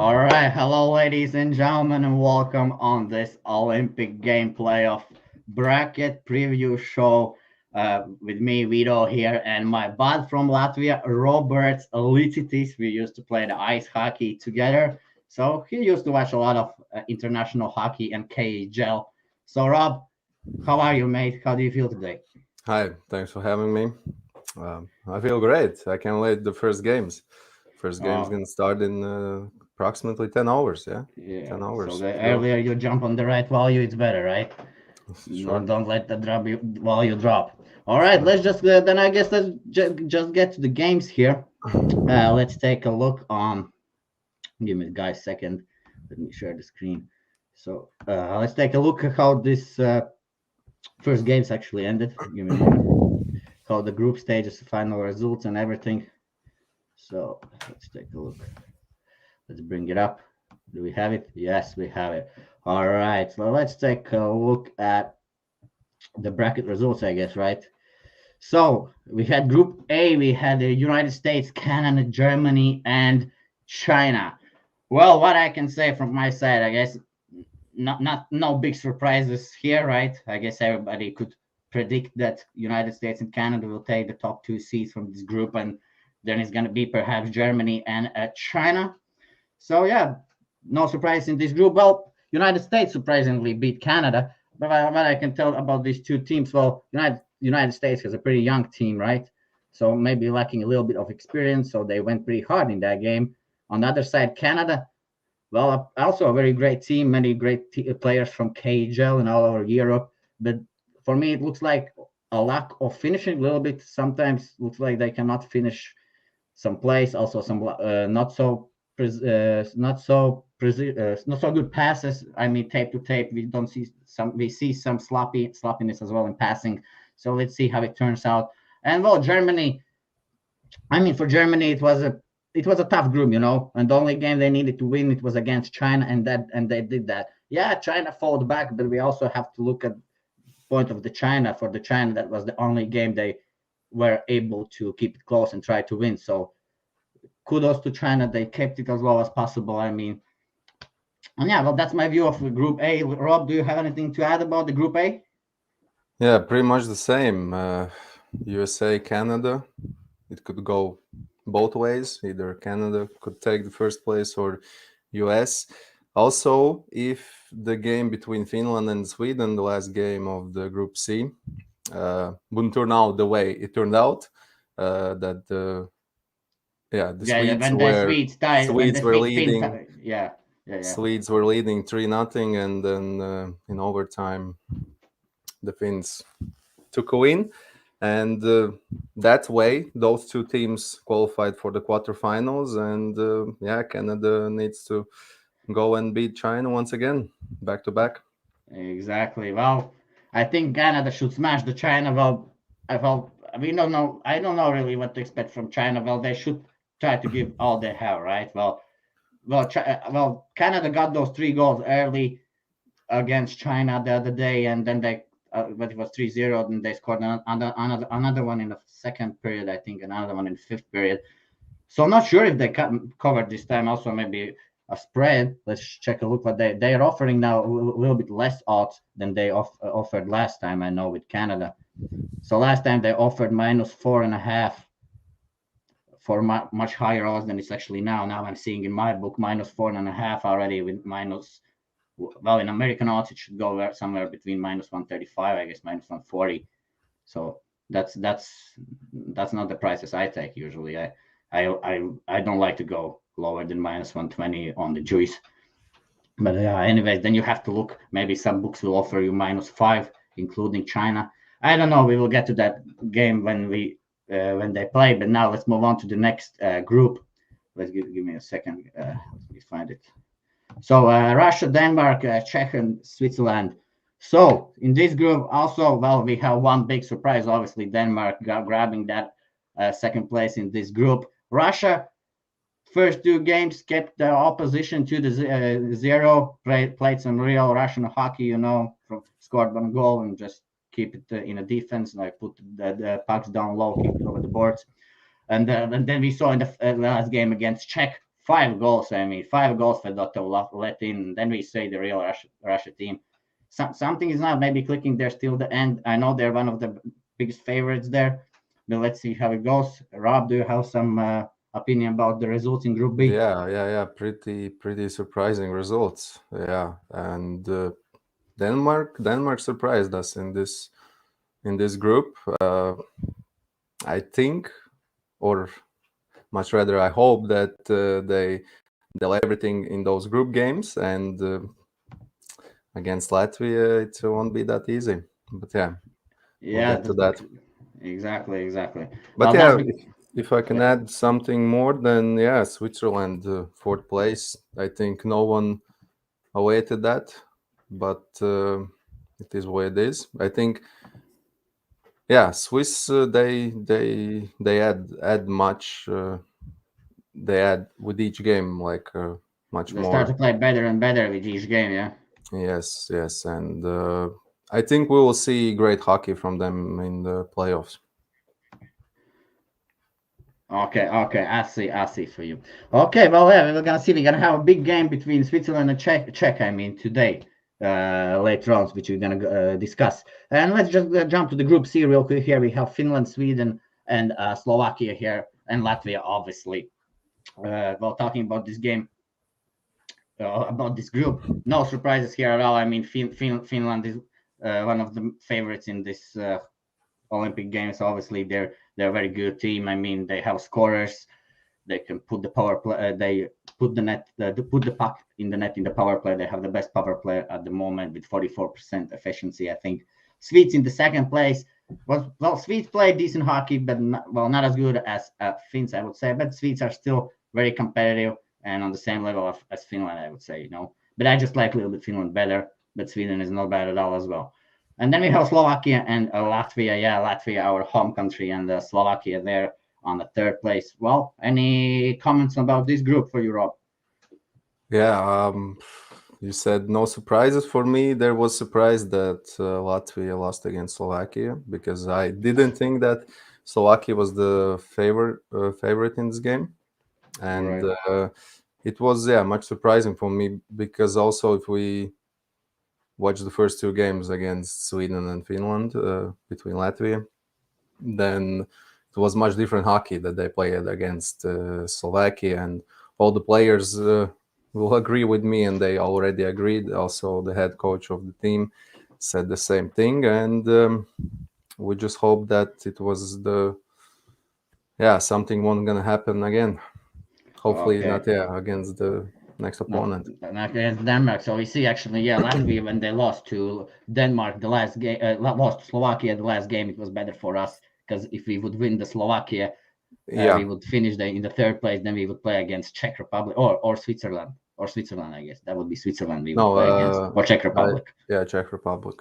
All right, hello, ladies and gentlemen, and welcome on this Olympic game playoff bracket preview show with me, Vito, here, and my bud from Latvia, Robert Licitis. We used to play the ice hockey together, so he used to watch a lot of international hockey and KHL. So, Rob, how are you, mate? How do you feel today? Hi, thanks for having me. I feel great. I can't wait the first games. First game's Oh, gonna start in approximately 10 hours. Yeah, yeah. 10 So hours the to go. earlier you jump on the right value, it's better, right? Sure, Don't let the drop you while you drop. All right, sure. let's just then I guess let's just get to the games here. Let's take a look on. Give me guys a second. Let me share the screen. So let's take a look at how this first games actually ended. Give me a moment. How the group stages, the final results, and everything. So let's take a look. Let's bring it up. Do we have it? Yes, we have it. All right. So let's take a look at the bracket results, I guess, right? So we had Group A. We had the United States, Canada, Germany, and China. Well, what I can say from my side, I guess, not no big surprises here, right? I guess everybody could predict that United States and Canada will take the top two seeds from this group, and then it's going to be perhaps Germany and China. So yeah, no surprise in this group. Well, United States surprisingly beat Canada, but what I can tell about these two teams, well, United States has a pretty young team, right? So maybe lacking a little bit of experience, so they went pretty hard in that game. On the other side, Canada, well, also a very great team, many great players from KHL and all over Europe. But for me, it looks like a lack of finishing a little bit. Sometimes looks like they cannot finish some plays, also some not so good passes. I mean, tape to tape, we don't see some. We see some sloppiness as well in passing. So let's see how it turns out. And well, Germany. I mean, for Germany, it was a tough group, and the only game they needed to win it was against China, and they did that. Yeah, China fought back, but we also have to look at point of the China. For the China, that was the only game they were able to keep it close and try to win. So kudos to China. They kept it as low as possible. I mean, and yeah, well, that's my view of Group A. Rob, do you have anything to add about the Group A? Yeah, pretty much the same. USA, Canada. It could go both ways. Either Canada could take the first place or US. Also, if the game between Finland and Sweden, the last game of the Group C, wouldn't turn out the way it turned out, that the Yeah, yeah. When the Swedes tied, when the Swedes were Swedes team, leading. yeah, yeah, yeah. Swedes were leading 3-0, and then in overtime, the Finns took a win. And that way, those two teams qualified for the quarterfinals. And Canada needs to go and beat China once again, back to back. Exactly. Well, I think Canada should smash the China. Well, we don't know. I don't know really what to expect from China. Well, they should try to give all they have, right? Well, Canada got those three goals early against China the other day, and then but it was 3-0, and they scored another one in the second period, I think, another one in the fifth period. So I'm not sure if they covered this time. Also, maybe a spread. Let's check a look what they're offering now. A little bit less odds than they offered last time. I know with Canada. So last time they offered -4.5 for much higher odds than it's actually now. Now I'm seeing in my book -4.5 already with minus. Well, in American odds it should go somewhere between -135, I guess -140. So that's not the prices I take usually. I don't like to go lower than -120 on the juice. But anyways, then you have to look. Maybe some books will offer you -5, including China. I don't know. We will get to that game when they play. But now let's move on to the next group. Let's give me a second. Let me find it. So Russia, Denmark, Czech, and Switzerland. So in this group, also, well, we have one big surprise. Obviously, Denmark grabbing that second place in this group. Russia, first two games kept the opposition to the zero. Played some real Russian hockey, scored one goal and just keep it in a defense, like put the pucks down low, keep it over the boards. And then we saw in the last game against Czech, 5 goals. I mean, 5 goals for Dotto let in. Then we say the real Russia team. Something is not maybe clicking there still the end. I know they're one of the biggest favorites there, but let's see how it goes. Rob, do you have some opinion about the results in Group B? Yeah. Pretty surprising results. Yeah, and Denmark surprised us in this group. I think, or much rather, I hope that they'll everything in those group games, and against Latvia, it won't be that easy. But yeah, we'll Yeah, get to that. exactly. But Well, yeah, now we if I can yeah. add something more, then yeah, Switzerland, fourth place. I think no one awaited that, but it is what it is. I think, yeah, Swiss, they add much. They add with each game like much They start more. to play better and better with each game. Yeah. Yes, and I think we will see great hockey from them in the playoffs. Okay, I see for you. Okay, well, yeah, we're gonna see. We're gonna have a big game between Switzerland and Czech. I mean, today, later on, which we're gonna discuss. And let's just jump to the Group C real quick. Here we have Finland, Sweden, and Slovakia here, and Latvia, obviously. While talking about this game, about this group, no surprises here at all. I mean, Finland is one of the favorites in this Olympic Games. Obviously, they're a very good team. I mean, they have scorers. They can put the power play. They put the net. Put the puck in the net in the power play. They have the best power play at the moment with 44% efficiency. I think Swedes in the second place. Well, Swedes play decent hockey, but not as good as Finns, I would say. But Swedes are still very competitive and on the same level as Finland, I would say. But I just like a little bit Finland better. But Sweden is not bad at all as well. And then we have Slovakia and Latvia. Yeah, Latvia, our home country, and Slovakia there on the third place. Well, any comments about this group for you, Rob? Yeah, you said no surprises for me. There was surprise that Latvia lost against Slovakia because I didn't think that Slovakia was the favorite in this game, and Right. it was much surprising for me because also if we watch the first two games against Sweden and Finland between Latvia, then it was much different hockey that they played against Slovakia, and all the players will agree with me, and they already agreed. Also, the head coach of the team said the same thing, and we just hope that it was something won't gonna happen again. Hopefully Okay. not against the next opponent. Not against Denmark. So we see actually, yeah, Latvia when they lost to Denmark the last game, lost to Slovakia the last game, it was better for us because if we would win the Slovakia, we Yeah, would finish in the third place. Then we would play against Czech Republic or Switzerland I guess that would be Switzerland we would no, play against or Czech Republic. Czech Republic.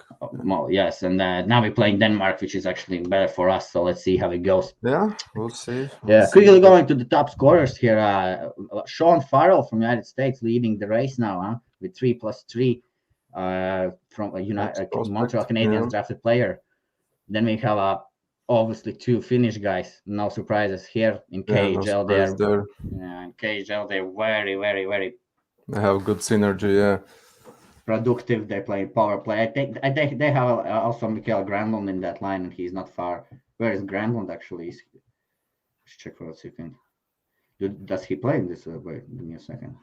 Well, yes, and now we're playing Denmark, which is actually better for us. So let's see how it goes. Yeah, we'll see. Yeah, quickly going to the top scorers here. Sean Farrell from United States leading the race now, with 3+3 from a Montreal Prospect. Canadiens drafted player. Then we have obviously two Finnish guys. No surprises here in KHL. There. In KHL they're very, very, very They have good synergy. Yeah. productive. They play power play. I think they have also Mikael Granlund in that line, and he's not far. Where is Granlund actually? Let's check for a second. Does he play in this? Wait, give me a second.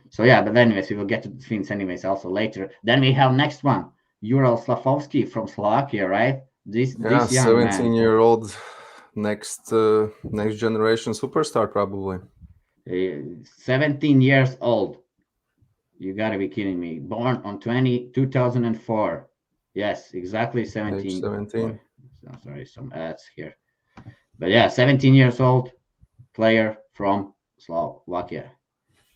So yeah, but anyways, we will get to the Finns anyways also later. Then we have next one, Ural Slavovsky from Slovakia, right? This young man, 17-year-old next generation superstar probably. 17 years old. You gotta be kidding me. Born on 2004. Yes, exactly Age 17. 17. Sorry, some ads here. But yeah, 17 years old player from Slovakia.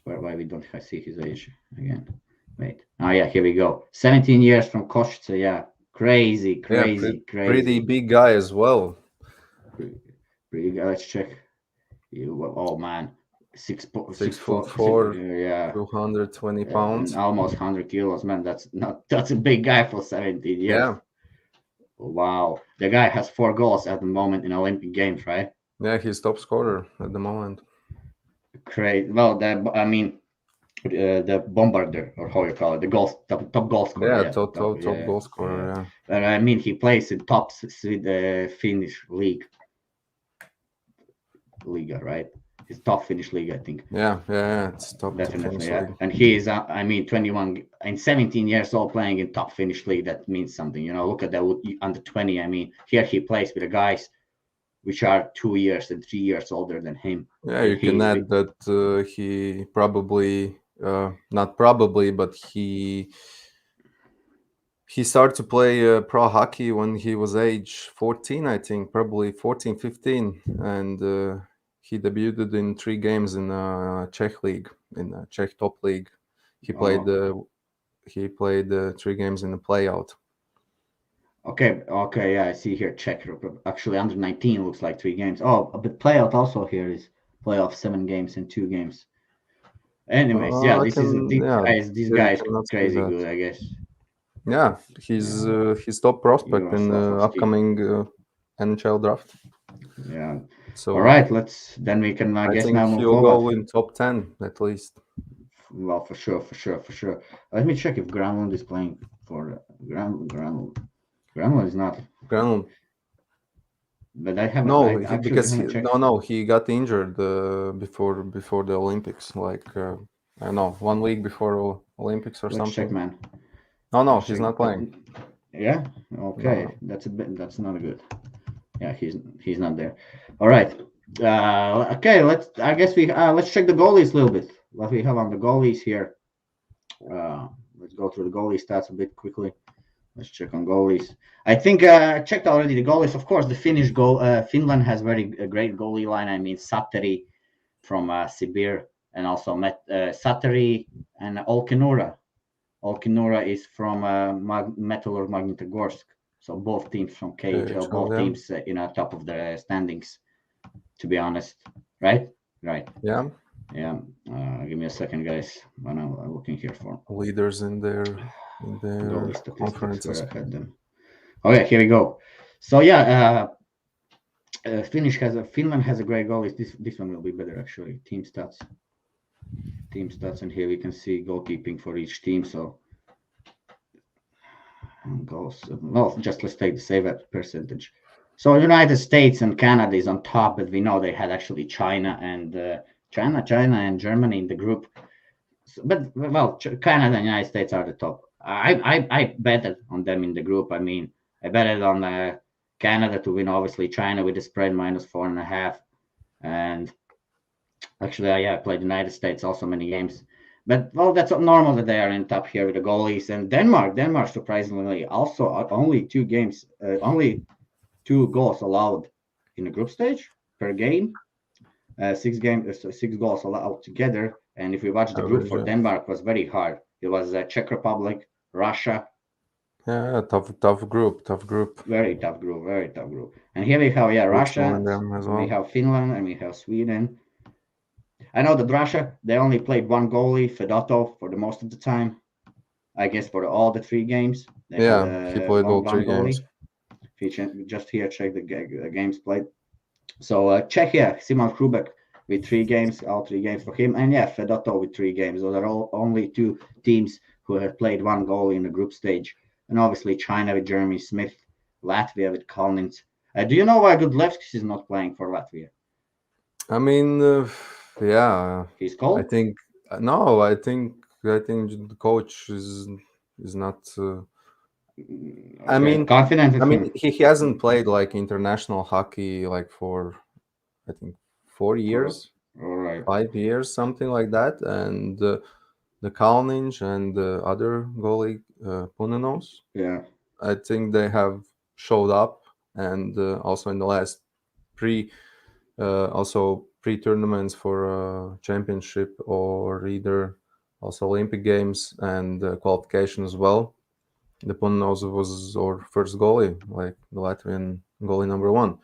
Why we don't see his age again? Wait. Oh yeah, here we go. 17 years from Košice. Yeah, crazy. Pretty big guy as well. Pretty good. Let's check. Oh man, 6'4", yeah, 220 and pounds. almost 100 kilos. Man, that's a big guy for 17 years. Yeah. Wow, the guy has 4 goals at the moment in Olympic Games, right? Yeah, he's top scorer at the moment. Great. Well, the bombarder, or how you call it, the top goal scorer. Yeah, Yeah, top goal scorer. yeah. Yeah, And I mean, he plays in top Finnish Liga, right? His top Finnish league, I think. yeah. It's top Definitely, Finnish yeah. league. And he is, I mean, 21 and 17 years old playing in top Finnish league. That means something, Look at that under 20. I mean, here he plays with the guys which are 2 years and 3 years older than him, Yeah, and you can he is. add that he probably not probably, but he started to play pro hockey when he was age 14, I think, probably 14, 15, and he debuted in 3 games in Czech league, in Czech top league. He played Oh, he played 3 games in the playout. okay, yeah. I see here Czech Republic. Actually, under 19 looks like 3 games. Oh, but playout also here is playoff 7 games and 2 games. Anyways, yeah, I can, yeah, these here you guys cannot see crazy that. good, I guess. Yeah, Yeah, he's top prospect in Slavovsky. upcoming NHL draft. Yeah. All So right, let's then we can I I guess think now move he'll forward. go in top 10 at least. Well, for sure. Let me check if Granlund is playing for Granlund. Granlund is not, Granlund. but I haven't. No, I actually because haven't checked. he got injured before the Olympics, like I don't know, 1 week before Olympics or Let's check, something. man. No, Let's he's check. not But playing. yeah, No, okay. no. That's a bit. That's not good. Yeah, he's not there. All right. Okay. I guess we. Let's check the goalies a little bit. What we have on the goalies here. Let's go through the goalie stats a bit quickly. Let's check on goalies. I think I checked already the goalies. Of course, the Finnish goal. Finland has very a great goalie line. I mean, Satteri from Sibir, and also Satteri and Olkinura. Olkinura is from Metallurg Magnitogorsk. So both teams from KHL, KHL, both yeah, teams top of the standings. To be honest, right? Right. yeah. Yeah. Give me a second, guys. I'm looking here for Leaders in their goalie statistics where conferences. I had them. Okay, here we go. So yeah, Finland has a great goalie. This one will be better actually. Team stats, and here we can see goalkeeping for each team. So goals. Well, just let's take the save percentage. So United States and Canada is on top, but we know they had actually China and Germany in the group. So, but well, Canada and United States are the top. I betted on them in the group. I mean, I betted on Canada to win. Obviously, China with the spread -4.5, and actually, I played United States also many games. But well, that's normal that they are in top here with the goalies. And Denmark surprisingly also only 2 games, only 2 goals allowed in the group stage per game. 6 goals allowed together. And if we watch the group Average, for yeah. Denmark, was very hard. It was Czech Republic, Russia, Yeah, tough group. very tough group, very tough group. And here we have Russia, Portugal in them as we well. have Finland, and we have Sweden. I know that Russia, they only played one goalie, Fedotov, for the most of the time. I guess for all the 3 games, they had Yeah, he played all one three games. goalie. If you just here check the games played. So Czechia, Simon Krubek with 3 games, all 3 games for him, and Fedotov with 3 games. Those are all only 2 teams who have played one goal in the group stage, and obviously China with Jeremy Smith, Latvia with Collins. Do you know why Godlevskis is not playing for Latvia? I mean, yeah, He's I cold. think no, I think the coach is not. I Okay, mean, confident in I mean, him. he hasn't played like international hockey like for I think 4 years, All right. 5 years, something like that. And the Kalninch and the other goalie Punanos, Yeah. I think they have showed up, and also in the last pre also pre-tournaments for championship or either also Olympic games and qualification as well. The Punanos was our first goalie, like the Latvian goalie number one,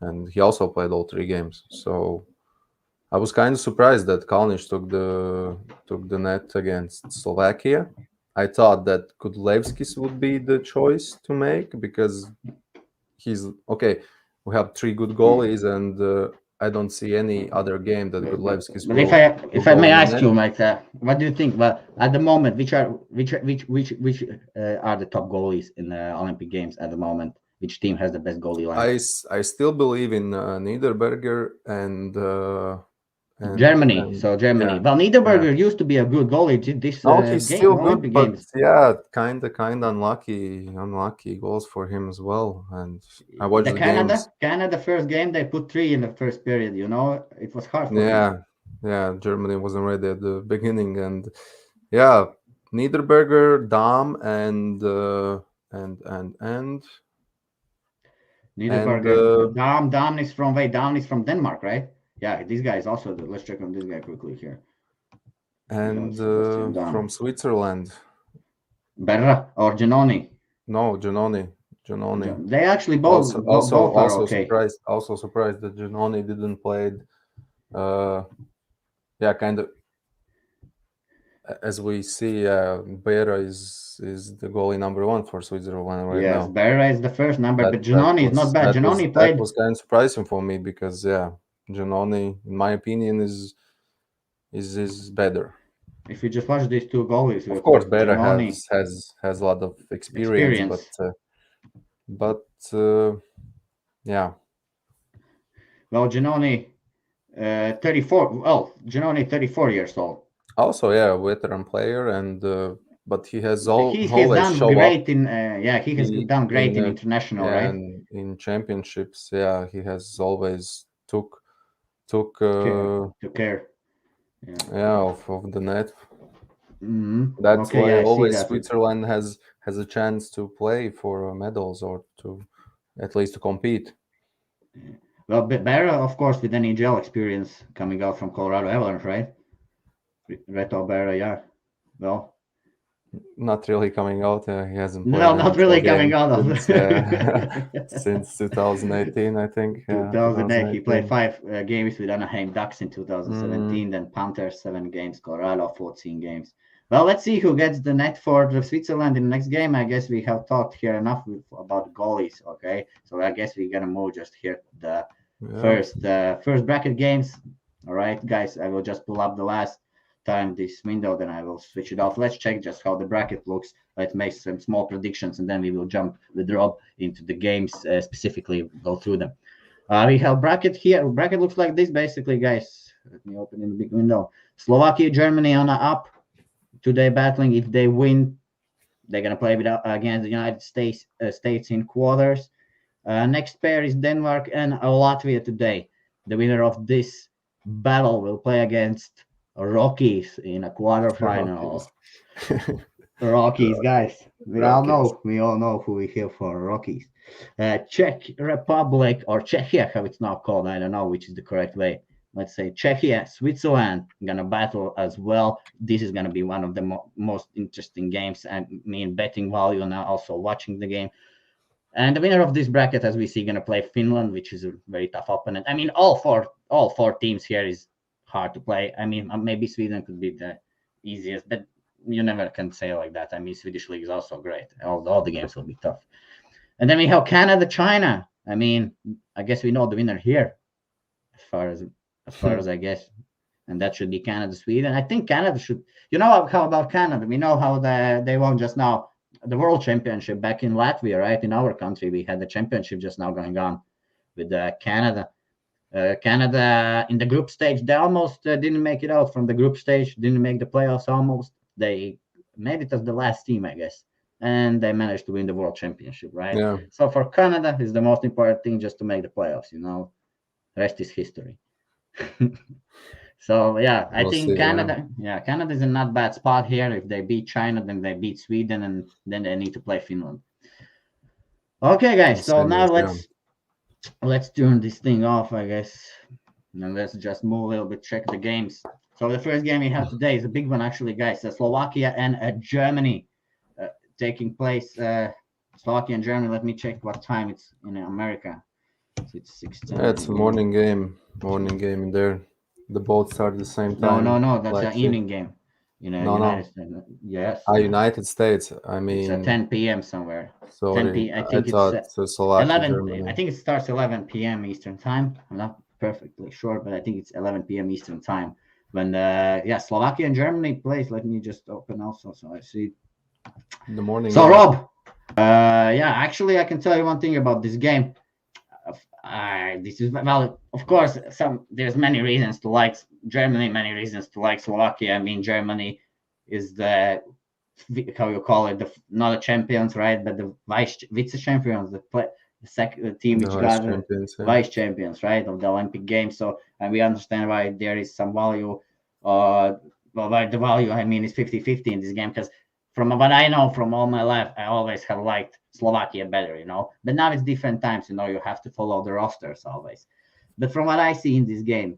and he also played all 3 games. So I was kind of surprised that Kalnic took the net against Slovakia. I thought that Kudlevskis would be the choice to make because he's okay. We have 3 good goalies, and I don't see any other game that Gudlevskis But will if I go may in the ask net. you, like, what do you think? Well, at the moment, which are the top goalies in the Olympic Games at the moment? Which team has the best goalie line? I still believe in Niederberger and Germany. So yeah, Germany. Well, yeah. Niederberger used to be a good goalie this No, he's game still good, Olympic but Games. yeah, kind of unlucky goals for him as well. And I watched The the games. Canada first game they put 3 in the first period. It was hard for him. Yeah, Germany wasn't ready at the beginning, and yeah, Niederberger, Dahm, and Niederberger. Dam is from Dam is from Denmark, right? Yeah, this guy is also. Let's check on this guy quickly here. and Sebastian Dam. from Switzerland. Berra or Giannoni. No, Giannoni. They actually Also, both are okay. surprised that Giannoni didn't play. Yeah, kind of. As we see, Beira is the goalie number one for Switzerland right Yes, now. Berra is the first number, That but Giannoni is not bad. Giannoni that played. was kind of surprising for me because yeah, Giannoni, in my opinion, is better. If you just watch these two goalies, Of course, Beira Giannoni has a lot of experience. But yeah. Well, Giannoni, 34. Well, Giannoni, 34 years old. Also, yeah, veteran player, and but he has He's always done show up. great in. He has done great in international, yeah, right? and in championships. Yeah, he has always took care. of the net. Mm-hmm. That's Okay, why yeah, I see always that. Switzerland has a chance to play for medals or to at least to compete. Well, Berra, of course, with NHL experience coming out from Colorado Avalanche, right? Reto Berra, yeah. Well, not really coming out. He hasn't played no, an not NHL really coming game out of since 2018, I think. Yeah, 2008. He played 2018. 5 games with Anaheim Ducks in 2017, Mm, then Panthers 7 games, Colorado 14 games. Well, let's see who gets the net for the Switzerland in the next game. I guess we have talked here enough about goalies. Okay, so I guess we're gonna move just here the first bracket games. All right, guys, I will just pull up the last time this window, then I will switch it off. Let's check just how the bracket looks. Let's make some small predictions, and then we will jump with Rob into the games specifically, go through them. We have bracket here. Bracket looks like this, basically, guys. Let me open in the big window. Slovakia, Germany on a up. Today battling. If they win, they're gonna play against the United States in quarters. Next pair is Denmark and Latvia today. The winner of this battle will play against Rockies in a quarterfinal. Rockies, guys. We all know who we here for. Rockies. Czech Republic or Czechia, how it's now called. I don't know which is the correct way. Let's say Czechia, Switzerland gonna battle as well. This is gonna be one of the most interesting games. I mean, betting value now also watching the game. And the winner of this bracket, as we see, gonna play Finland, which is a very tough opponent. I mean, all four teams here is hard to play. I mean, maybe Sweden could be the easiest, but you never can say like that. I mean, Swedish league is also great. All the games will be tough. And then we have Canada, China. I mean, I guess we know the winner here, as far as I guess, and that should be Canada, Sweden. I think Canada should. You know how about Canada? We know how they won just now the World Championship back in Latvia, right? In our country, we had the championship just now going on with Canada. Canada in the group stage, they almost didn't make it out from the group stage, didn't make the playoffs almost. They made it as the last team, I guess, and they managed to win the World Championship, right? yeah. So for Canada, it's the most important thing just to make the playoffs, rest is history. So yeah, I think Canada, Canada is in not bad spot here. If they beat China, then they beat Sweden, and then they need to play Finland. Okay, guys. So now let's turn this thing off, I guess, and let's just move a little bit, check the games. So the first game we have today is a big one, actually, guys. Slovakia and Germany taking place. Slovakia and Germany. Let me check what time it's in America. So it's 16. Yeah, it's a morning game. Morning game in there. The both start at the same time. No. That's an evening game. United States. Yes. United States. I mean, it's at 10 p.m. somewhere. Sorry, 10 p.m. I think it's Slovakia, 11. Germany. I think it starts 11 p.m. Eastern time. I'm not perfectly sure, but I think it's 11 p.m. Eastern time when Slovakia and Germany plays. Let me just open also so I see. In the morning, So yeah. Rob, actually I can tell you one thing about this game. This is well, of course, there's many reasons to like Germany, many reasons to like Slovakia. I mean, Germany is the how you call it, not the champions, right? But the vice champions, the second team The which vice got champions, yeah. vice champions, right, of the Olympic Games. So, and we understand why there is some value. Uh, well, by the value, I mean, it's 50-50 in this game because from what I know from all my life, I always have liked Slovakia better, But now it's different times, you have to follow the rosters always. But from what I see in this game,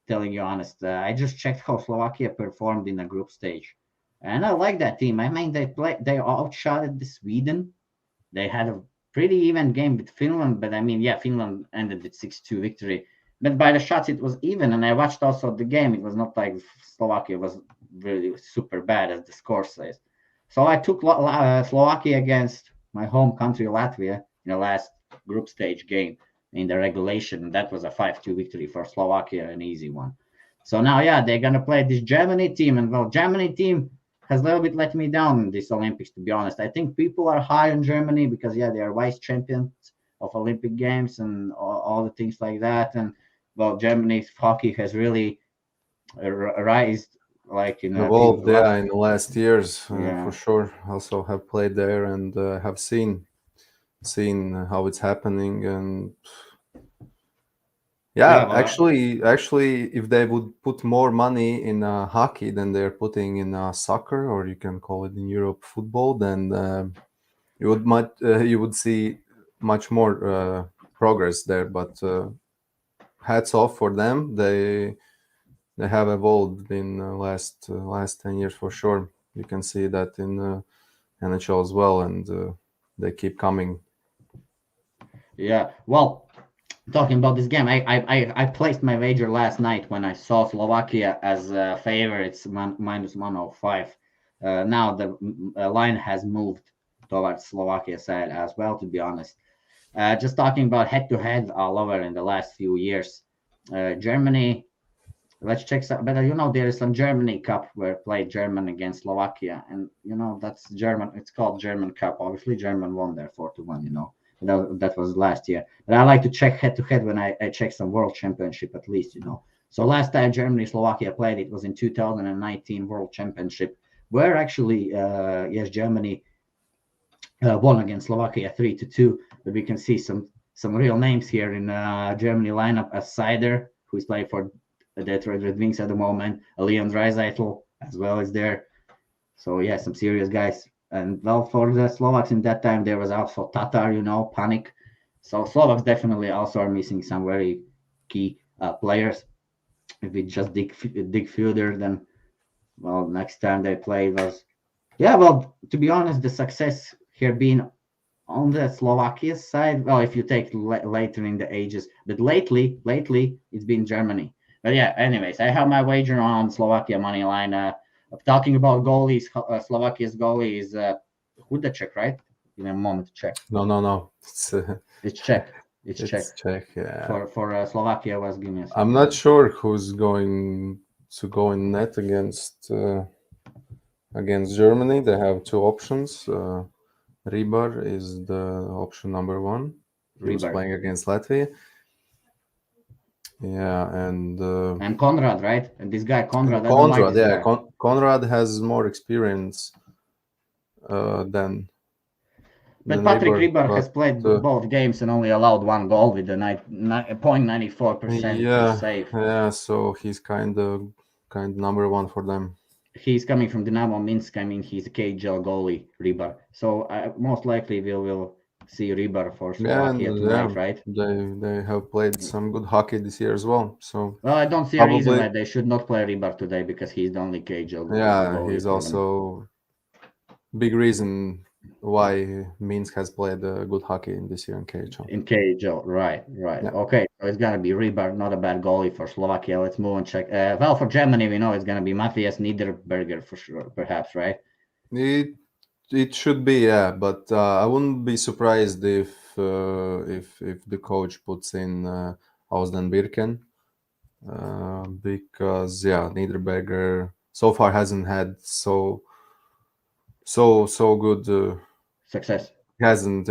telling you honest, I just checked how Slovakia performed in the group stage, and I like that team. I mean, they outshot the Sweden. They had a pretty even game with Finland, but I mean, yeah, Finland ended with 6-2 victory. But by the shots, it was even, and I watched also the game. It was not like Slovakia was really super bad as the score says. So I took Slovakia against my home country, Latvia, in the last group stage game in the regulation. That was a 5-2 victory for Slovakia, an easy one. So now, yeah, they're going to play this Germany team. And well, Germany team has a little bit let me down in this Olympics, to be honest. I think people are high on Germany because, yeah, they are vice champions of Olympic Games and all the things like that. And, well, Germany's hockey has really rised like in a few Evolved, last. yeah, in the last years, for Yeah. sure. Also have played there and have seen how it's happening. And Yeah, yeah, well, actually, if they would put more money in hockey than they're putting in soccer, or you can call it in Europe football, then you would see much more progress there. But hats off for them. They have evolved in last 10 years for sure. You can see that in NHL as well, and they keep coming. yeah. Well, talking about this game, I placed my wager last night when I saw Slovakia as favorites minus 105. Now the line has moved towards Slovakia side as well, to be honest. Just talking about head to head all over in the last few years. Germany, let's check some, but there is some Germany Cup where played German against Slovakia, and that's German. It's called German Cup. Obviously, German won there 4-1. That was last year. But I like to check head to head when I check some World Championship at least. So last time Germany Slovakia played, it was in 2019 World Championship, where actually yes, Germany won against Slovakia 3-2. But we can see some real names here in Germany lineup as Sider, who is playing for the Detroit Red Wings at the moment. Leon Draisaitl as well as there. So yeah, some serious guys. And well, for the Slovaks in that time, there was also Tatar, Panic. So Slovaks definitely also are missing some very key players. If we just dig further, then well, next time they play was well, to be honest, the success here being on the Slovakia side. Well, if you take later in the ages, but lately it's been Germany. But yeah, anyways, I have my wager on Slovakia money line. Talking about goalies, Slovakia's goalie is Hudacek, right? Give me a moment to check. No. It's Czech. It's Czech. It's Czech. Yeah, For Slovakia was give me a I'm second. not sure who's going to go in net against Germany. They have two options. Ribar is the option number one. He was Riber playing against Latvia. Yeah, and Konrad, right? And this guy and Konrad, I don't like Konrad. this Yeah, guy. Konrad has more experience than But Patrick Ribar, Riber has but played both games and only allowed one goal with a 0.94% yeah, save. yeah. So he's kind of number one for them. He's coming from Dynamo Minsk. I mean, he's a KHL goalie, Riber. So most likely we will see Riber for Yeah, Slovakia and yeah, tonight, right? they have played some good hockey this year as well. So Well, I don't see a reason probably, why they should not play Riber today because he's the only KHL yeah, goalie he's for them. also big reason why Minsk has played good hockey in this year in KHL. In KHL, right. Yeah. Okay, so it's gonna be Riber, not a bad goalie for Slovakia. Let's move and check. Well, for Germany, we know it's gonna be Matthias Niederberger for sure, perhaps, right? It it should be, yeah, but I wouldn't be surprised if the coach puts in Ausden Birken. because yeah, Niederberger so far hasn't had so good. Success. Hasn't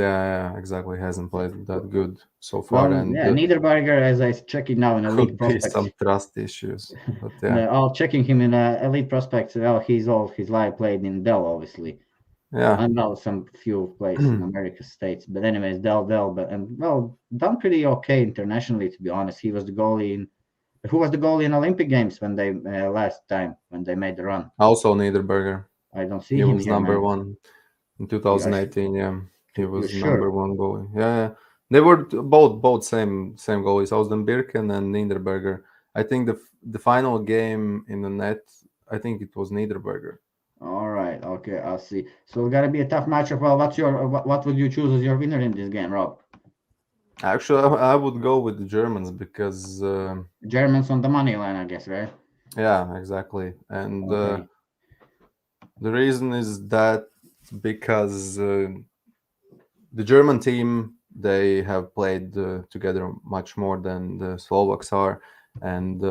exactly hasn't played that good so far, Well, and yeah, Niederberger, as I check it now in Elite could be Prospects, some trust issues. But yeah, I'll checking him in Elite Prospects. Well, he's all his life played in Dell, obviously. yeah. I know some few plays in America States, but anyways, Dell, but and well, done pretty okay internationally, to be honest. He was the goalie in who was the goalie in Olympic Games when they last time when they made the run. Also Niederberger. I don't see He him was here, number man. one in You are 2018. Yeah, he you was number sure? one goalie. Yeah, yeah. They were both same goalies. Birken and Niederberger. I think the final game in the net, I think it was Niederberger. All right, okay, I'll see. So it's gotta be a tough matchup. Well, what's your what would you choose as your winner in this game, Rob? Actually, I would go with the Germans because Germans on the money line, I guess, right? yeah, exactly. And Okay. the reason is that because the German team, they have played together much more than the Slovaks are, and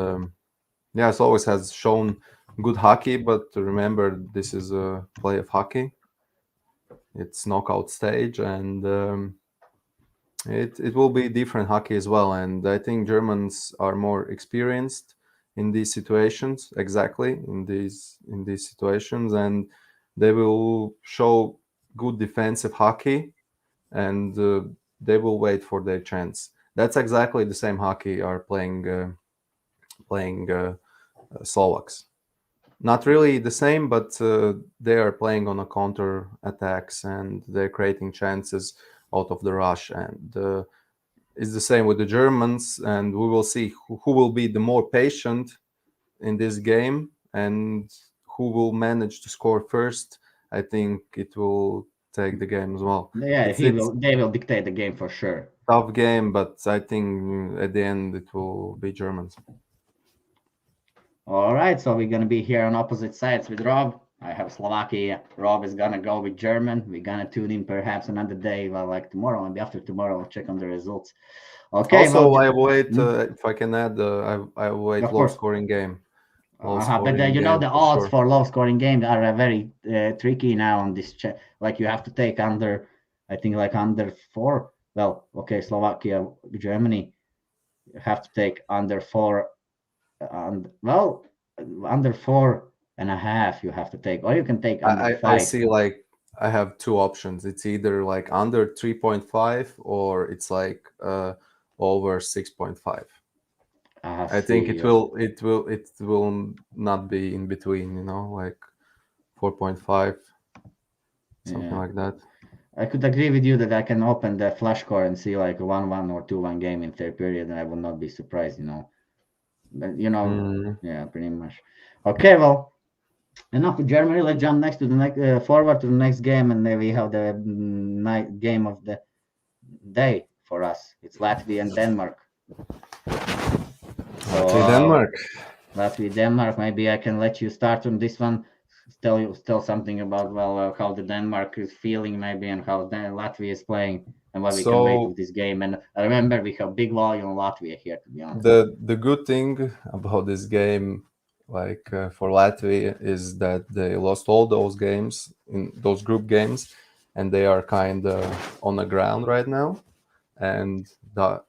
yeah, Slovaks has shown good hockey. But remember, this is a play of hockey. It's knockout stage, and it will be different hockey as well. And I think Germans are more experienced in these situations, exactly in these situations, and they will show good defensive hockey, and they will wait for their chance. That's exactly the same hockey are playing Slovaks. Not really the same, but they are playing on a counter attacks and they're creating chances out of the rush. And it's the same with the Germans. And we will see who will be the more patient in this game and who will manage to score first. I think it will take the game as well. Yeah, It's he it's will. They will dictate the game for sure. tough game, but I think at the end it will be Germans. All right, so we're gonna be here on opposite sides with Rob. I have Slovakia. Rob is gonna go with German. We're gonna tune in perhaps another day, well, like tomorrow, maybe after tomorrow. We'll check on the results. Okay, well, Also, I await, mm, if I can add, I await of low course. scoring game. Low But scoring you know game the for odds sure. for low scoring games are very tricky now on this. Like you have to take under, I think like under four. Well, okay, Slovakia, Germany, you have to take under four, and well, under 4.5 you have to take, or you can take under I five. see like I have two options. It's either like under 3.5 or it's like over 6.5. I I think see. it will not be in between, like 4.5, something Yeah, like that. I could agree with you that I can open the flash score and see like a 1-1 or 2-1 game in third period, and I would not be surprised. But Mm. yeah, pretty much. Okay, well, enough with Germany. Let's jump next to the next forward to the next game, and then we have the night game of the day for us. It's Latvia and Denmark. So Latvia, Denmark. Latvia, Denmark. Maybe I can let you start on this one. Tell something about how the Denmark is feeling maybe and how Latvia is playing and what we can wait of So this game. And I remember we have big volume on Latvia here, to be honest. the good thing about this game, like for Latvia, is that they lost all those games in those group games, and they are kind of on the ground right now. And the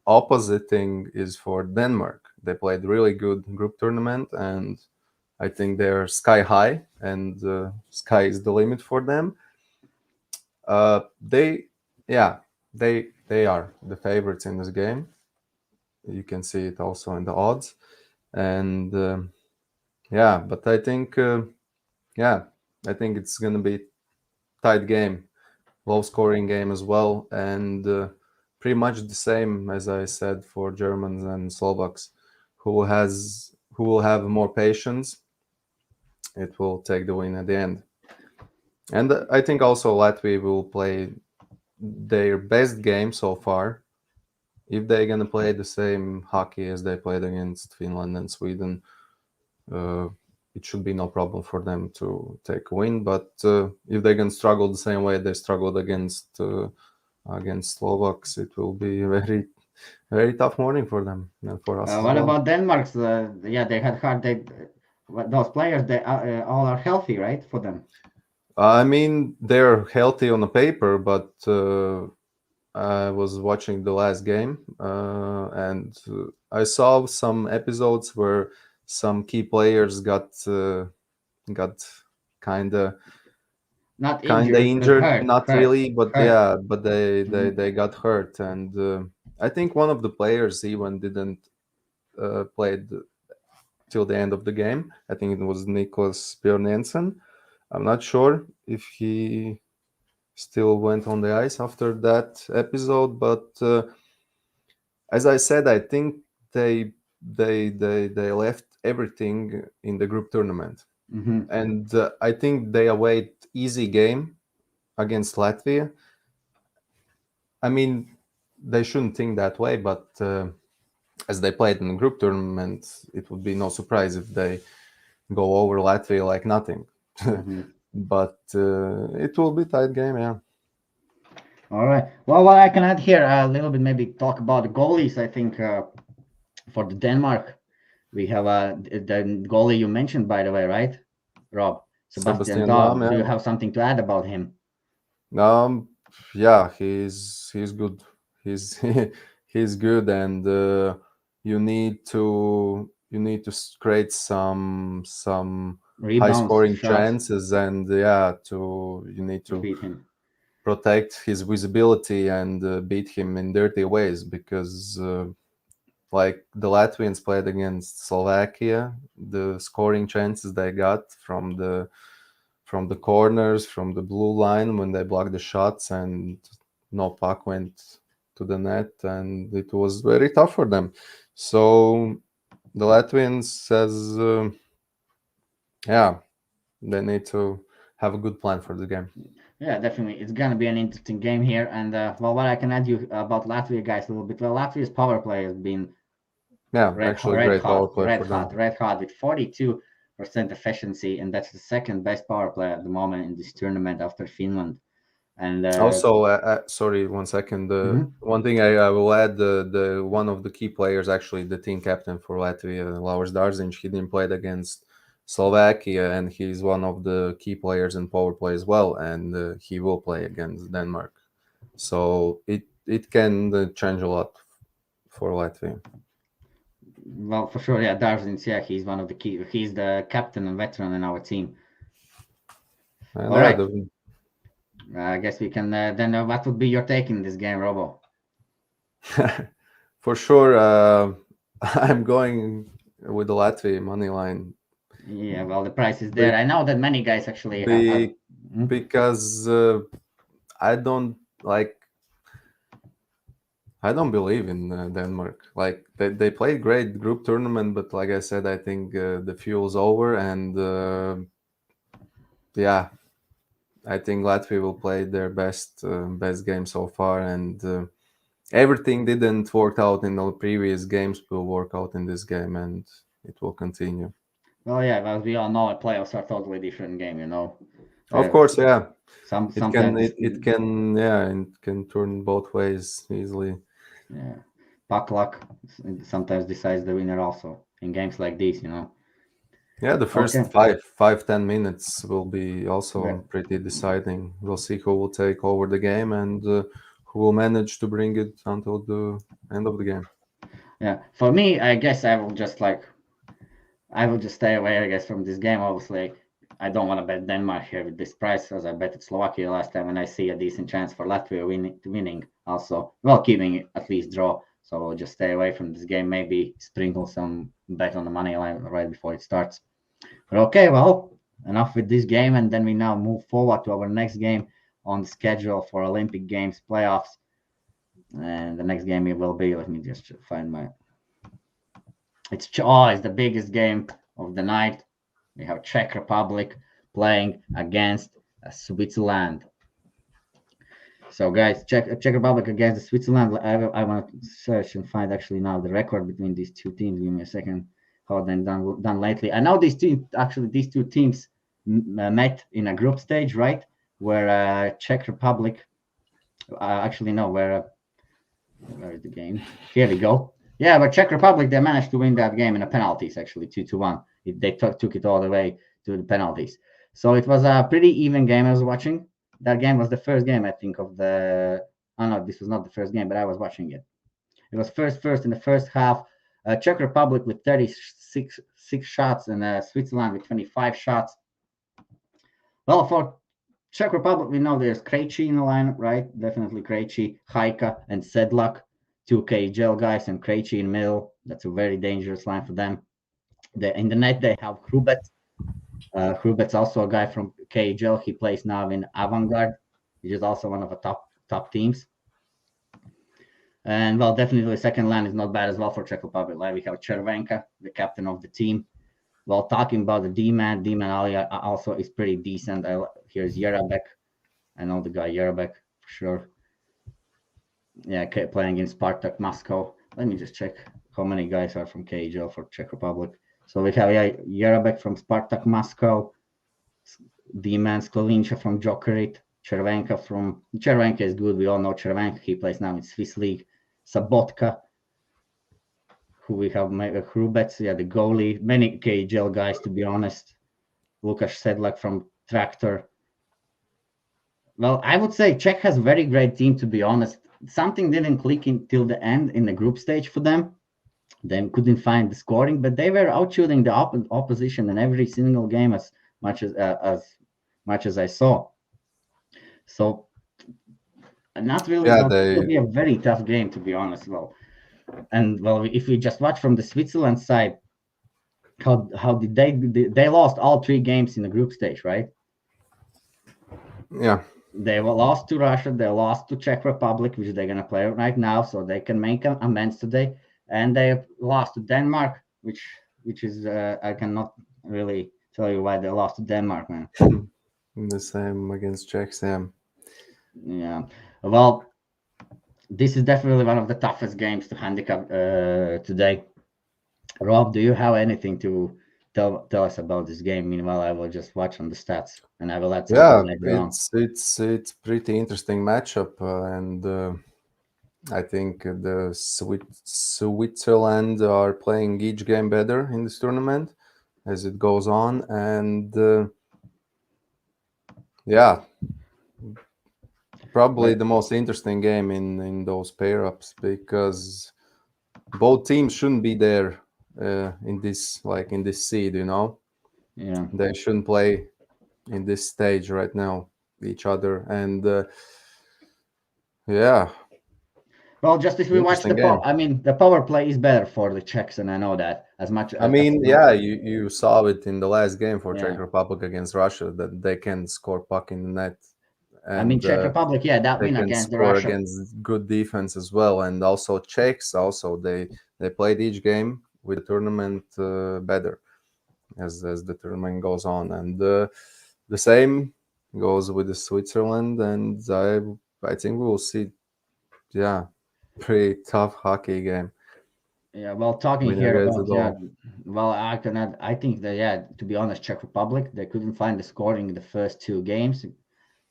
opposite thing is for Denmark. They played really good group tournament, and I think they're sky high, and sky is the limit for them. They, yeah, they are the favorites in this game. You can see it also in the odds, and yeah, but yeah, I think it's gonna be tight game, low scoring game as well, and pretty much the same as I said for Germans and Slovaks. Who will have more patience, it will take the win at the end. And I think also Latvia will play their best game so far. If they're gonna play the same hockey as they played against Finland and Sweden, uh, it should be no problem for them to take a win. But if they can struggle the same way they struggled against Slovaks, it will be very very tough morning for them and for us as What well. about Denmark's? Yeah, they had hard. Those players, they all are healthy, right? For them. I mean, they're healthy on the paper, but I was watching the last game, and I saw some episodes where some key players got kind of Not kind of injured, but injured, hurt, not hurt, really, but hurt. yeah, but they they Mhm. they got hurt, and I think one of the players even didn't played till the end of the game. I think it was Nicholas Bjornensen. I'm not sure if he still went on the ice after that episode, but as I said, I think they left everything in the group tournament, Mhm. and I think they await easy game against Latvia. I mean, they shouldn't think that way, but as they played in the group tournament, it would be no surprise if they go over Latvia like nothing. Mhm. But it will be tight game, yeah. All right. Well, what I can add here a little bit, maybe talk about the goalies. I think for the Denmark, we have the goalie you mentioned, by the way, right, Rob? Sebastian Sebastian Dam, Dahl. Do you yeah. have something to add about him? Um, yeah, he's good. He's he's good, and you need to create some high Rebounds, scoring shots chances, and yeah, to you need to to beat him. protect his visibility and beat him in dirty ways because like the Latvians played against Slovakia, the scoring chances they got from the corners, from the blue line when they blocked the shots, and no puck went to the net, and it was very tough for them. So the Latvians says, yeah, they need to have a good plan for the game. Yeah, definitely. It's gonna be an interesting game here. And well, what I can add you about Latvia, guys, a little bit. Well, Latvia's power play has been Yeah, actually, great power play for them. red hot with 42% efficiency, and that's the second best power play at the moment in this tournament after Finland. And Also, sorry, 1 second. The mhm. one thing I will add, the one of the key players, actually the team captain for Latvia, Lauris Darziņš, he didn't play against Slovakia, and he's one of the key players in power play as well, and he will play against Denmark. So it can change a lot for Latvia. Well, for sure, yeah, Darzyns, yeah, he's one of the key. He's the captain and veteran in our team. And All yeah, right, I guess we can. Then, what would be your take in this game, Robo? for sure, I'm going with the Latvia money line. Yeah, well, the price is there. Be, I know that many guys actually have. be, because I don't like I don't believe in Denmark. Like they played great group tournament, but like I said, I think the fuel's over, and yeah, I think Latvia will play their best game so far, and everything didn't work out in the previous games will work out in this game, and it will continue. Well, yeah, as we all know, playoffs are totally different game. You know, Of uh, course, yeah, it can sometimes it, it can yeah it can turn both ways easily. yeah, puck luck sometimes decides the winner also in games like these. You know. Yeah, the Okay. first 5-10 minutes will be Right. also pretty deciding. We'll see who will take over the game and who will manage to bring it until the end of the game. Yeah. For me, I guess I will just stay away, I guess, from this game. Obviously, I don't want to bet Denmark here with this price, as I betted Slovakia last time, and I see a decent chance for Latvia winning. Also, well, keeping it at least draw. So I'll just stay away from this game. Maybe sprinkle some bet on the money line right before it starts. But okay, well, enough with this game, and then we now move forward to our next game on the schedule for Olympic Games playoffs. And the next game it will be. Let me just find my. It's the biggest game of the night. We have Czech Republic playing against Switzerland. So, guys, Czech Republic against Switzerland. I want to search and find actually now the record between these two teams. Give me a second. How they done lately? I know these two teams met in a group stage, right? Where Czech Republic, actually no, where Where is the game? Here we go. Yeah, but Czech Republic, they managed to win that game in the penalties, actually, 2-1. They took it all the way to the penalties. So it was a pretty even game I was watching. That game was the first game, I think, of the. Oh, no, this was not the first game, but I was watching it. It was first in the first half. Czech Republic with 36 shots and Switzerland with 25 shots. Well, for Czech Republic, we know there's Krejci in the lineup, right? Definitely Krejci, Haika, and Sedlak, two KHL guys, and Krejci in the middle. That's a very dangerous line for them. In the net, they have Hrubet. Hrubet's also a guy from KHL. He plays now in Avangard, which is also one of the top teams. And well, definitely the second line is not bad as well for Czech Republic. Like we have Chervenka, the captain of the team. Well, talking about the D-man Ali also is pretty decent. Here's Jerabek. I know the guy Jerabek for sure. Yeah, playing in Spartak Moscow. Let me just check how many guys are from KHL for Czech Republic. So we have Jerabek from Spartak Moscow, D-man Sklelincha from Jokerit, Chervenka is good. We all know Chervenka. He plays now in Swiss League. Sabotka, who we have Hrubets, the goalie. Many KHL guys, to be honest. Lukáš Sedlak from Tractor. Well, I would say Czech has a very great team, to be honest. Something didn't click until the end in the group stage for them. They couldn't find the scoring, but they were outshooting the opposition in every single game as much as I saw. So, not really. Yeah, It will be a very tough game, to be honest. If we just watch from the Switzerland side, how did they lost all 3 games in the group stage, right? Yeah. They were lost to Russia. They lost to Czech Republic, which they're gonna play right now, so they can make amends today. And they lost to Denmark, which is I cannot really tell you why they lost to Denmark, man. The same against Czechs, yeah. Yeah. Well, this is definitely one of the toughest games to handicap today. Rob, do you have anything to tell us about this game? Meanwhile, I will just watch on the stats and I will add something later on. It's pretty interesting matchup, and I think the Switzerland are playing each game better in this tournament as it goes on, and probably the most interesting game in those pair-ups, because both teams shouldn't be there in this seed, Yeah, they shouldn't play in this stage right now each other, and well, just if we watch the power play is better for the Czechs, and I know that as much. You saw it in the last game for Czech Republic against Russia that they can score puck in the net. And, Czech Republic, that win against Russia against good defense as well, and also Czechs. Also, they played each game with the tournament better as the tournament goes on, and the same goes with the Switzerland. And I think we will see, pretty tough hockey game. Yeah, well, talking here about well, I think that to be honest, Czech Republic, they couldn't find the scoring in the first 2 games.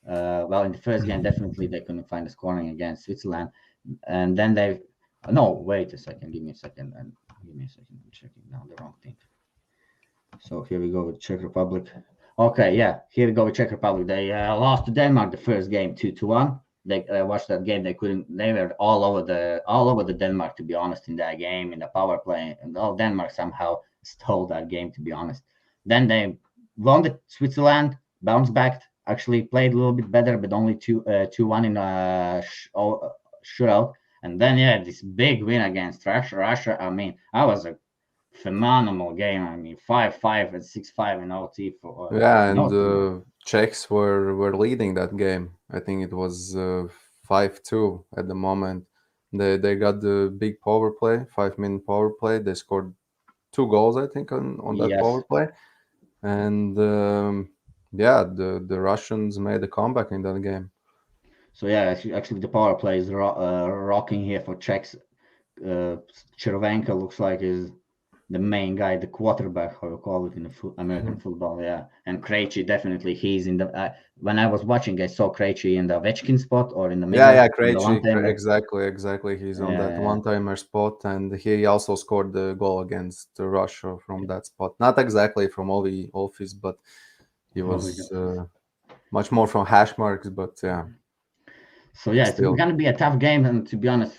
Well, in the first game, definitely they couldn't find the scoring against Switzerland, and then wait a second, give me a second, I'm checking now the wrong thing. So here we go with Czech Republic. Okay, here we go with Czech Republic. They lost to Denmark the first game 2-1. They watched that game. They were all over the Denmark, to be honest, in that game, in the power play, and all Denmark somehow stole that game, to be honest. Then they won the Switzerland, bounced back, actually played a little bit better, but only 2-1 in a shootout. And then this big win against Russia. I mean, that was a phenomenal game. I mean, 5-5 and 6-5 in OT for and Czechs were leading that game. I think it was 5-2 at the moment. They got the big power play, 5-minute power play. They scored 2 goals, I think, on that power play, and the Russians made a comeback in that game. So actually the power play is rocking here for Czechs. Chervenka looks like is the main guy, the quarterback, how you call it in the American Mhm. football. Yeah, and Krejci definitely he's in the. When I was watching, I saw Krejci in the Ovechkin spot or in the Yeah, middle yeah, in the one Krejci, timer. exactly. He's on that Yeah, one-timer spot, and he also scored the goal against Russia from that spot. Not exactly from office, but he was much more from hash marks. But yeah, so yeah, it's still. gonna be a tough game. And to be honest,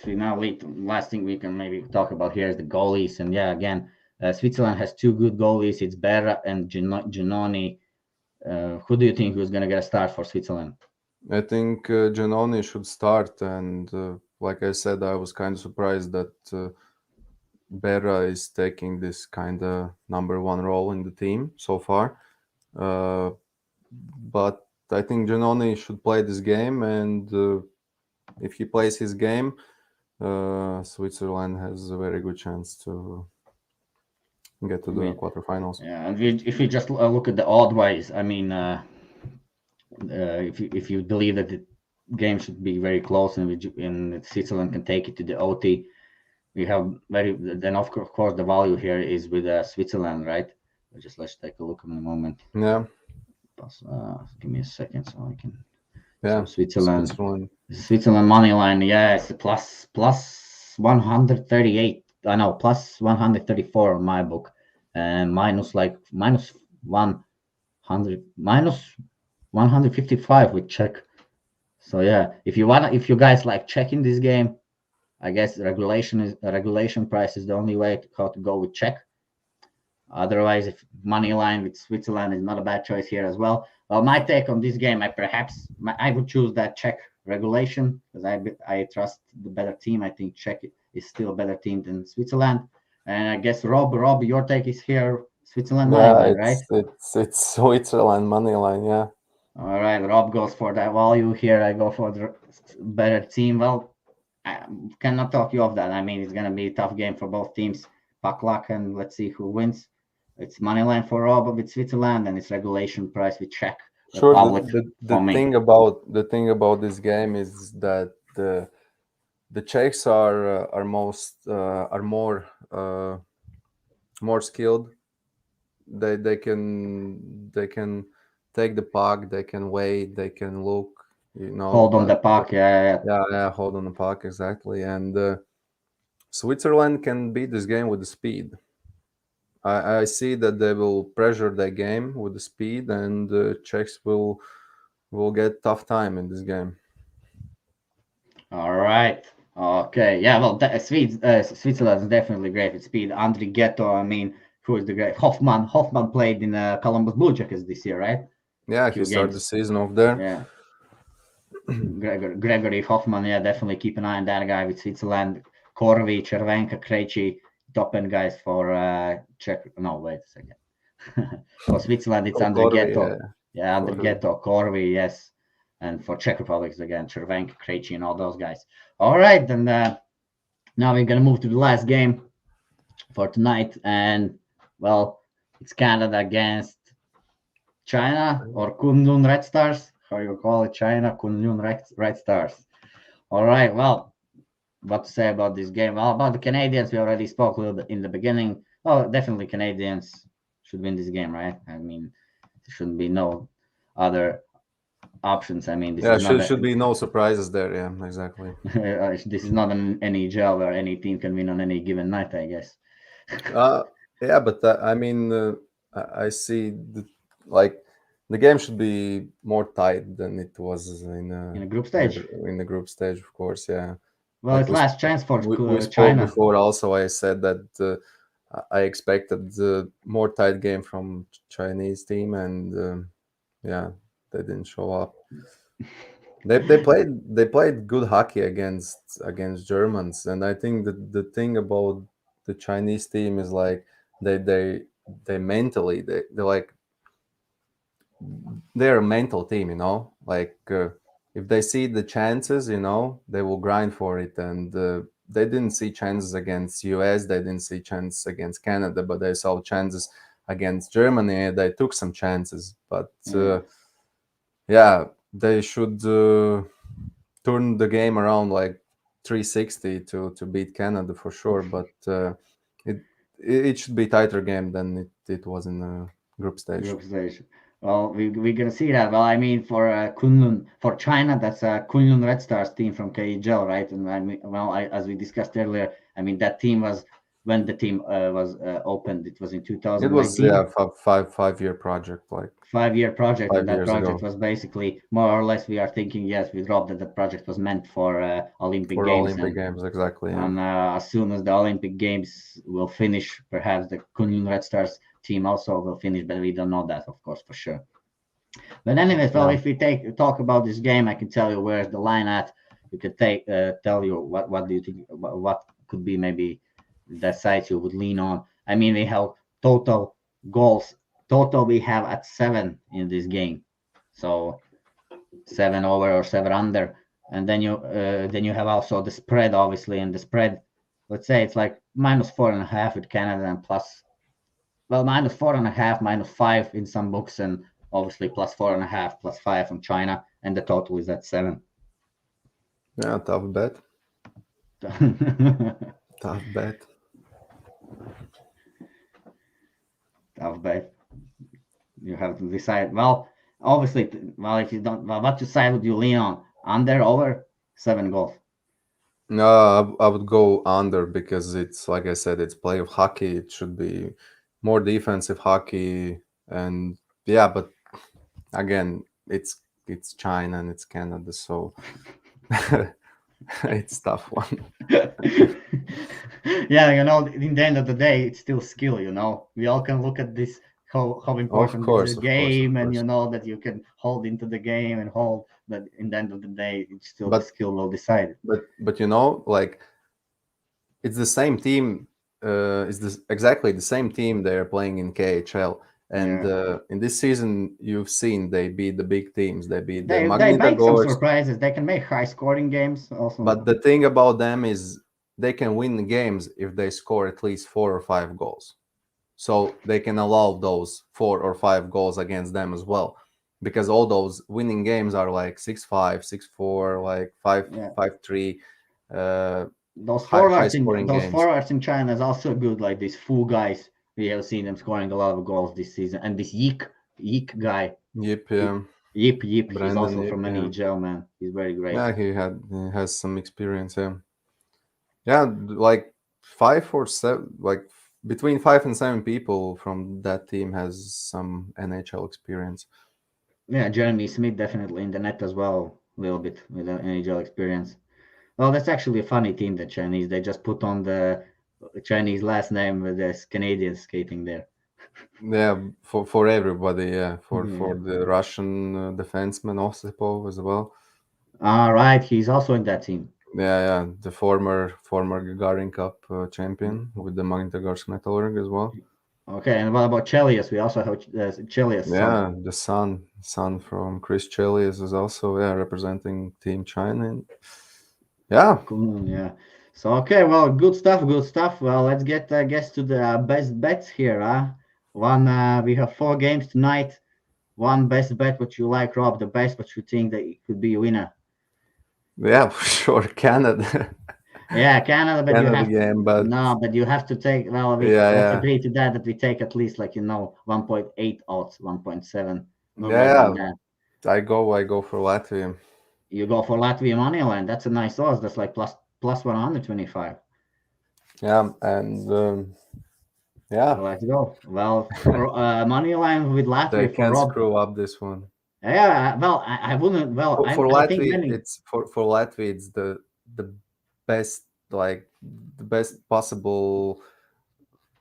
last thing we can maybe talk about here is the goalies. And yeah, again, Switzerland has two good goalies. It's Berra and Giannoni. Who do you think who's gonna get a start for Switzerland? I think Giannoni should start, and like I said, I was kind of surprised that Berra is taking this kind of number one role in the team so far. Uh, but I think Giannoni should play this game, and if he plays his game, Switzerland has a very good chance to get to I the mean, quarterfinals. yeah, and if we just look at the odd ways, I mean, if you believe that the game should be very close and Switzerland can take it to the OT, we have very then of course the value here is with Switzerland, right? Just let's take a look in a moment. Yeah, Give me a second so I can. So yeah, Switzerland. Switzerland money line, yeah, it's a plus 138. I know plus 134 on my book, and minus 100 minus 155 with check. So yeah, if you guys like checking this game, I guess regulation price is the only way how to go with check. Otherwise, if money line with Switzerland is not a bad choice here as well. Well, my take on this game, I would choose that Czech regulation because I trust the better team. I think Czech is still a better team than Switzerland. And I guess Rob, your take is here Switzerland money Yeah, line, right? it's Switzerland money line. Yeah, All right, Rob goes for that value here. I go for the better team. Well, I cannot talk you off that. I mean, it's gonna be a tough game for both teams. Puck luck, and let's see who wins. It's money line for Rob with Switzerland, and it's regulation price with Czech sure. Republic for me. The thing about this game is that the Czechs are more skilled. They can take the puck. They can wait. They can look. Hold on But the puck, yeah. yeah, hold on the puck exactly. And Switzerland can beat this game with the speed. I see that they will pressure their game with the speed, and the Czechs will get tough time in this game. All right. Okay. Yeah. Well, Switzerland is definitely great with speed. Andre Ghetto. I mean, who is the great Hoffman? Hoffman played in Columbus Blue Jackets this year, right? Yeah, he Few started the games. season off there. Yeah. Gregory Hoffman, yeah, definitely keep an eye on that guy with Switzerland. Korvi, Chervenka, Krejci, top end guys for Czech. No, wait a second. For Switzerland, it's Oh, Corby, Andrighetto. yeah, Yeah, Corby. Andrighetto, Korvi, yes. And for Czech Republic, again, Chervenka, Krejci, and all those guys. All right, then now we're going to move to the last game for tonight. And, well, it's Canada against China or Kunlun Red Stars. How you call it? China, Kunlun Red Stars. All right. Well, what to say about this game? Well, about the Canadians, we already spoke a little bit in the beginning. Oh, definitely Canadians should win this game, right? I mean, there shouldn't be no other options. I mean, this Yeah, is not should be no surprises there. Yeah, exactly. this is not an NHL where any team can win on any given night, I guess. Uh, yeah, but I mean, I see like the game should be more tight than it was In a group stage. in the group stage, of course. Yeah, Well, like it's last chance for we spoke China. before. Also, I said that I expected the more tight game from Chinese team, and yeah, they didn't show up. They played good hockey against Germans, and I think that the thing about the Chinese team is like they they they mentally they like they're a mental team, like if they see the chances, they will grind for it, and they didn't see chances against US, they didn't see chances against Canada, but they saw chances against Germany. They took some chances, but Yeah. yeah, they should turn the game around like 360 to beat Canada for sure. But it it should be tighter game than it was in the group stage. Group stage. Well, we're gonna see that. Well, I mean, for Kunlun, for China, that's Kunlun Red Stars team from KHL, right? And I mean, well, as we discussed earlier, I mean that team was when the team was opened. It was in It was, yeah, 2019, 5 year project, like 5-year project, and 5 that years project ago, was basically more or less. We are thinking, yes, with Rob, that the project was meant for Olympic for Games, Olympic Games, exactly. Yeah. and as soon as the Olympic Games will finish, perhaps the Kunlun Red Stars team also will finish, but we don't know that, of course, for sure. But anyways, well, Yeah. if we talk about this game, I can tell you where's the line at. You could tell you what do you think, what could be maybe the sides you would lean on. I mean, we have total goals. Total we have at 7 in this game, so 7 over or 7 under, and then you have also the spread, obviously, and the spread. Let's say it's like -4.5 with Canada and plus, well, -4.5, -5 in some books, and obviously +4.5, +5 from China, and the total is at 7. Yeah, tough bet. Tough bet. Tough bet. You have to decide. Well, obviously, well, if you don't, well, what side would you lean on? Under, over, 7 goals. No, I would go under because it's, like I said, it's play of hockey. It should be more defensive hockey, and yeah, but again, it's China and it's Canada, so it's tough one. Yeah, in the end of the day, it's still skill. We all can look at this, how Of important is the course, of course, of game, and course. that you can hold into the game and hold. But in the end of the day, it's still the But skill will decide. but like it's the same team. It's exactly the same team they're playing in KHL. And Yeah, in this season, you've seen they beat the big teams. They beat the they make some Magnitogorsk. surprises. They can make high scoring games also. But the thing about them is they can win the games if they score at least 4 or 5 goals. So they can allow those 4 or 5 goals against them as well, because all those winning games are like 6-5, 6-4, like five Yeah, 5-3, uh, those high forwards in scoring games. China is also good. Like these Fu guys, we have seen them scoring a lot of goals this season. And this Yik guy, Yip, Y- yeah. Yip, he's Brandon also Yip, from yeah. NHL, man. He's very great. Yeah, he has some experience, yeah. Yeah, like 5 or 7, like between 5 and 7 people from that team has some NHL experience. Yeah, Jeremy Smith definitely in the net as well, a little bit with the NHL experience. Well, that's actually a funny team, the Chinese. They just put on the Chinese last name with this Canadian skating there. Yeah, for everybody, yeah, Yeah. for the Russian defenseman Osipov as well. All right, he's also in that team. Yeah, the former Gagarin Cup champion with the Magnitogorsk Metallurg as well. Okay, and what about Chelios? We also have Chelios' son. Yeah, the son from Chris Chelios is also, yeah, representing Team China. And yeah, Cool, yeah. So okay, well, good stuff, good stuff. Well, let's get I guess to the best bets here, huh? One, we have 4 games tonight. One best bet, what you like, Rob? The best, what you think that it could be a winner? yeah, for sure, Canada, Yeah, Canada, but you Canada have to game, but no, but you have to take. Well, let's yeah, agree to that we take at least 1.8 odds, 1.7, no less than yeah, that. I go for Latvia. You go for Latvia money line. That's a nice odds. That's like plus 125. Yeah, and yeah, Let's go. Well, for money line with they Latvia for can't Rob. screw up this one. Yeah, well, I wouldn't. Well, For I think Latvia, many it's for Latvia, it's the best, like the best possible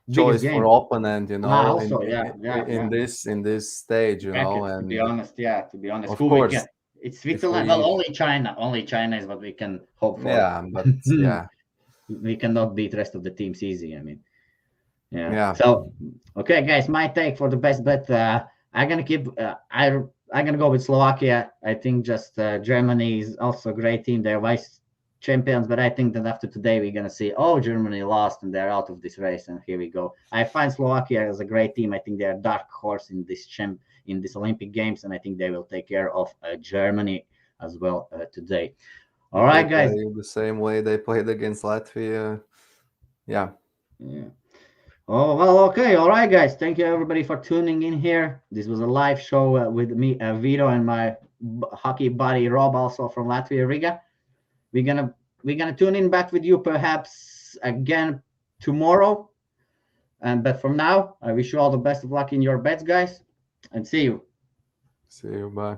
biggest choice for game. opponent, in Also, yeah, yeah, yeah. in this stage, Bracket. To be and honest, yeah. To be honest, of who we can? course, It's if Switzerland. Well, we, only China. Only China is what we can hope for. yeah, but yeah, We cannot beat rest of the teams easy. I mean, yeah. yeah, So, okay, guys, my take for the best bet. I'm gonna keep. I'm gonna go with Slovakia. I think just Germany is also a great team. They're vice champions, but I think that after today we're gonna see, oh, Germany lost and they're out of this race, and here we go. I find Slovakia as a great team. I think they're a dark horse in this Olympic Games, and I think they will take care of Germany as well today. All if they right, guys. play the same way they played against Latvia, yeah, Yeah. Oh, well, okay. All right, guys. Thank you, everybody, for tuning in here. This was a live show with me, Vito, and my hockey buddy, Rob, also from Latvia, Riga. We're gonna we're gonna tune in back with you perhaps again tomorrow. And but from now, I wish you all the best of luck in your bets, guys, and see you. See you. Bye.